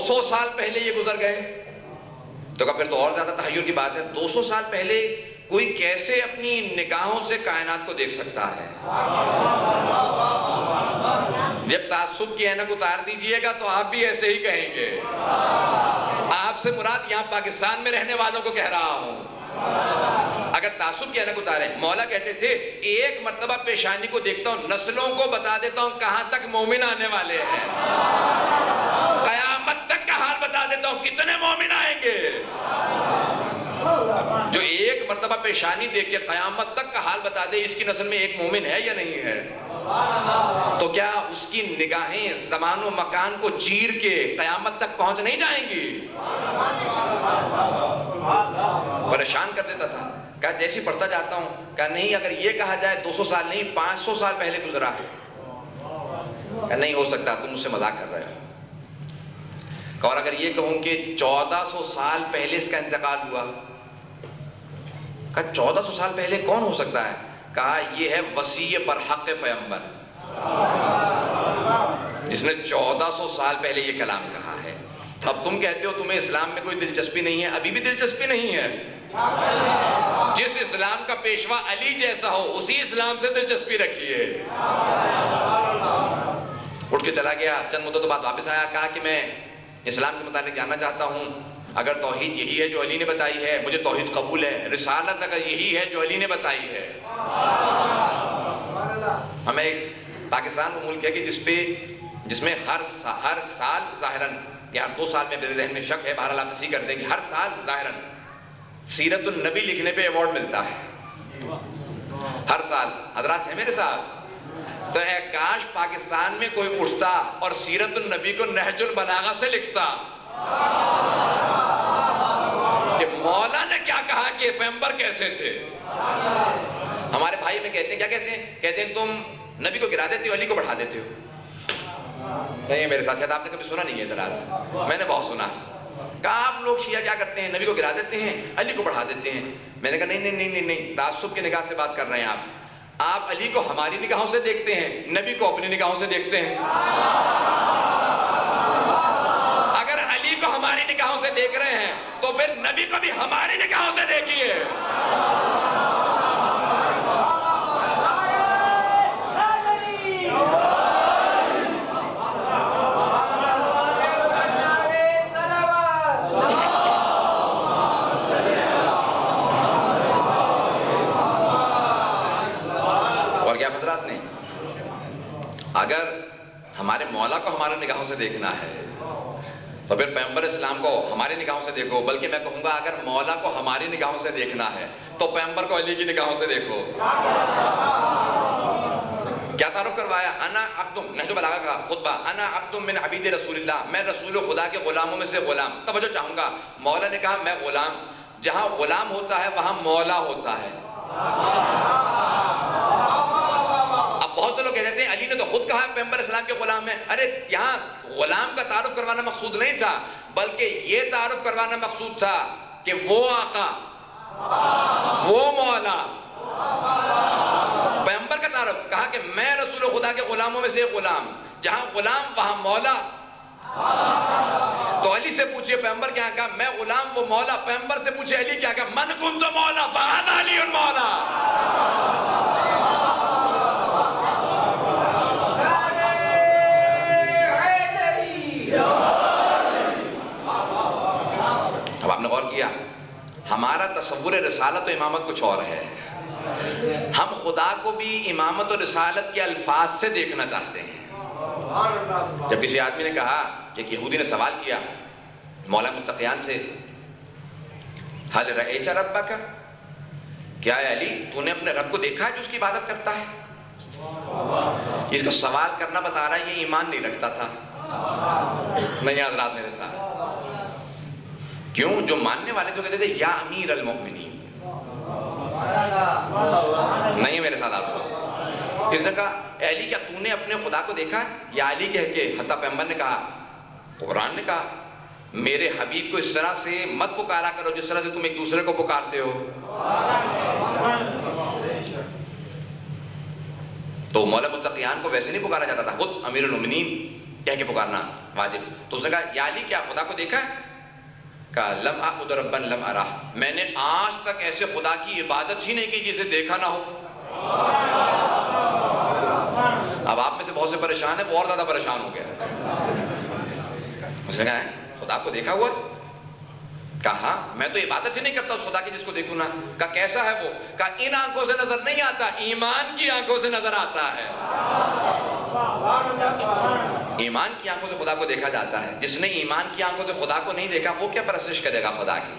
200 سال پہلے یہ گزر گئے، تو پھر تو اور زیادہ تحیر کی بات ہے. 200 سال پہلے کوئی کیسے اپنی نگاہوں سے کائنات کو دیکھ سکتا ہے؟ جب تعصب کی اینک اتار دیجئے گا تو آپ بھی ایسے ہی کہیں گے. آپ سے مراد یہاں پاکستان میں رہنے والوں کو کہہ رہا ہوں. اگر تعصب کی اینک اتارے، مولا کہتے تھے ایک مرتبہ پیشانی کو دیکھتا ہوں، نسلوں کو بتا دیتا ہوں کہاں تک مومن آنے والے ہیں. قیامت تک کا حال بتا دیتا ہوں کتنے مومن آئیں گے. جو ایک مرتبہ پیشانی دیکھ کے قیامت تک کا حال بتا دے اس کی نسل میں ایک مومن ہے یا نہیں ہے، تو کیا اس کی نگاہیں زمان و مکان کو چیر کے قیامت تک پہنچ نہیں جائیں گی؟ پریشان کر دیتا تھا. کہا جیسی پڑھتا جاتا ہوں، کہا نہیں اگر یہ کہا جائے 200 سال نہیں 500 سال پہلے گزرا ہے. کہا نہیں ہو سکتا، تم مجھ سے مذاق کر رہے ہو. اور اگر یہ کہوں کہ 1400 سال پہلے اس کا انتقال ہوا. کہا 1400 سال پہلے کون ہو سکتا ہے؟ کہا یہ ہے وصی برحق پیغمبر جس نے 1400 سال پہلے یہ کلام کہا ہے. اب تم کہتے ہو تمہیں اسلام میں کوئی دلچسپی نہیں ہے. ابھی بھی دلچسپی نہیں ہے. جس اسلام کا پیشوا علی جیسا ہو اسی اسلام سے دلچسپی رکھیے. اٹھ کے چلا گیا. چند مدت بعد واپس آیا. کہا کہ میں اسلام کے متعلق جاننا چاہتا ہوں. اگر توحید یہی ہے جو علی نے بتائی ہے مجھے توحید قبول ہے. رسالت اگر یہی ہے جو علی نے بتائی ہے. ہمیں ایک پاکستان وہ ملک ہے کہ جس میں ہر سال ظاہراً یا 2 سال میں میرے ذہن میں شک ہے، بہرحال آپ اسی کرتے ہیں کہ ہر سال ظاہراً سیرت النبی لکھنے پہ ایوارڈ ملتا ہے. ہر سال حضرات ہیں میرے ساتھ. تو اے کاش پاکستان میں کوئی اٹھتا اور سیرت النبی کو نہج البلاغہ سے لکھتا کہ مولا نے کیا کہا کہ پیغمبر کیسے تھے. ہمارے بھائی میں کہتے ہیں کیا کہتے ہیں؟ کہتے ہیں تم نبی کو گرا دیتے ہو علی کو بڑھا دیتے ہو. نہیں میرے ساتھ شاید آپ نے کبھی سنا نہیں ہے اعتراض. میں نے بہت سنا. کہا آپ لوگ شیعہ کیا کرتے ہیں؟ نبی کو گرا دیتے ہیں علی کو بڑھا دیتے ہیں. میں نے کہا نہیں تعصب کی نگاہ سے بات کر رہے ہیں آپ. آپ علی کو ہماری نگاہوں سے دیکھتے ہیں، نبی کو اپنی نگاہوں سے دیکھتے ہیں. اگر علی کو ہماری نگاہوں سے دیکھ رہے ہیں تو پھر نبی کو بھی ہماری نگاہوں سے دیکھیے. اگر ہمارے مولا کو ہمارے نگاہوں سے دیکھنا ہے تو پھر پیغمبر اسلام کو ہماری نگاہوں سے دیکھو. بلکہ میں کہوں گا اگر مولا کو ہماری نگاہوں سے دیکھنا ہے تو پیغمبر کو علی کی نگاہوں سے دیکھو. کیا تعارف کروایا؟ انا عبد، نہج البلاغہ کا خطبہ، انا عبد من عبید رسول اللہ، میں رسول خدا کے غلاموں میں سے غلام. توجہ چاہوں گا، مولا نے کہا میں غلام. جہاں غلام ہوتا ہے وہاں مولا ہوتا ہے. بہت سے لوگ کہتے ہیں علی نے تو خود کہا پیغمبر اسلام کے غلام ہیں. ارے یہاں غلام کا تعارف کروانا مقصود نہیں تھا، بلکہ یہ تعارف کروانا مقصود تھا کہ وہ آقا، وہ مولا. پیغمبر کا تعارف کہا کہ میں رسول خدا کے غلاموں میں سے ایک غلام. جہاں غلام وہاں مولا. تو علی سے پوچھئے پیغمبر کیا کہا؟ میں غلام وہ مولا. پیغمبر سے پوچھئے علی کیا کہا؟ من کنت مولا فہذا علی مولا. اب آپ نے غور کیا ہمارا تصور رسالت و امامت کچھ اور ہے. ہم خدا کو بھی امامت و رسالت کے الفاظ سے دیکھنا چاہتے ہیں. جب کسی آدمی نے کہا کہ ایک یہودی نے سوال کیا مولا متقیان سے، حل رأیت ربک، کیا اے علی تو نے اپنے رب کو دیکھا ہے جو اس کی عبادت کرتا ہے؟ اس کا سوال کرنا بتا رہا ہے یہ ایمان نہیں رکھتا تھا. نہیں حضرات میرے ساتھ. کیوں؟ جو ماننے والے تھے کہتے تھے یا امیر المؤمنین. نہیں میرے ساتھ آپ. اس نے کہا اے علی کیا تو نے اپنے خدا کو دیکھا ہے؟ یا علی کہہ کے حتیٰ پیغمبر نے کہا، قرآن نے کہا میرے حبیب کو اس طرح سے مت پکارا کرو جس طرح سے تم ایک دوسرے کو پکارتے ہو. تو مولا متقیان کو ویسے نہیں پکارا جاتا تھا. خود امیر المؤمنین کہہ کے پکارنا واجب. تو اس نے کہا یا علی کیا خدا کو دیکھا ہے؟ کہا لم اعبد ربا لم ارہ، میں نے آج تک ایسے خدا کی عبادت ہی نہیں کی جسے دیکھا نہ ہو. اب آپ میں سے بہت سے پریشان ہیں، وہ اور زیادہ پریشان ہو گیا. اس نے کہا خدا کو دیکھا ہوا؟ کہا میں تو عبادت ہی نہیں کرتا اس خدا کی جس کو دیکھوں نا. کہا کیسا ہے وہ؟ کہا ان آنکھوں سے نظر نہیں آتا، ایمان کی آنکھوں سے نظر آتا ہے. ایمان کی آنکھوں سے خدا کو دیکھا جاتا ہے. جس نے ایمان کی آنکھوں سے خدا کو نہیں دیکھا وہ کیا پرستش کرے گا خدا کی؟